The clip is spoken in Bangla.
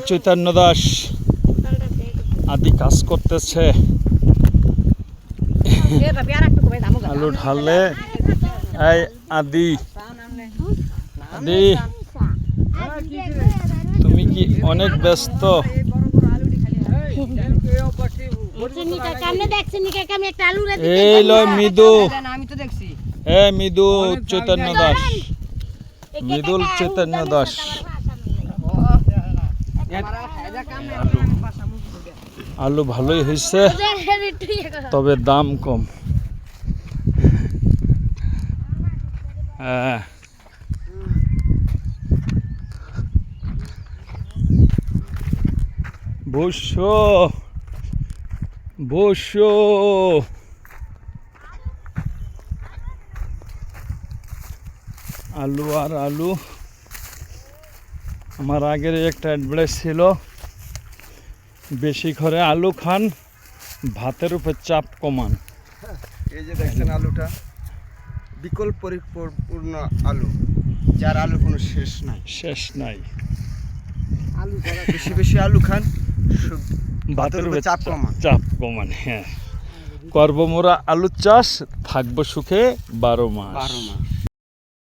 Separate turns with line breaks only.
চৈতন্য দাস আদি কাজ করতেছে, আলু ঢালে। এই আদি, আদি তুমি কি অনেক ব্যস্ত? এই লয় মৃদু, মৃদু চৈতন্য দাস, মৃদুল চৈতন্য দাস। আলু ভালোই হয়েছে, তবে দাম কম। বসো বসো, আলু আর আলু। আমার আগের একটা অ্যাডভার্টাইজ ছিল, বেশি করে আলু খান, ভাতের উপর চাপ কমান।
এই যে দেখছেন আলুটা, বিকল্প পরিপূর্ণ আলু, যার আলু কোনো শেষ নাই,
শেষ নাই।
আলু বেশি বেশি আলু খান,
ভাতের উপর
চাপ কমান,
চাপ কমান। হ্যাঁ, করব মোরা আলু চাষ, থাকবো সুখে 12 মাস।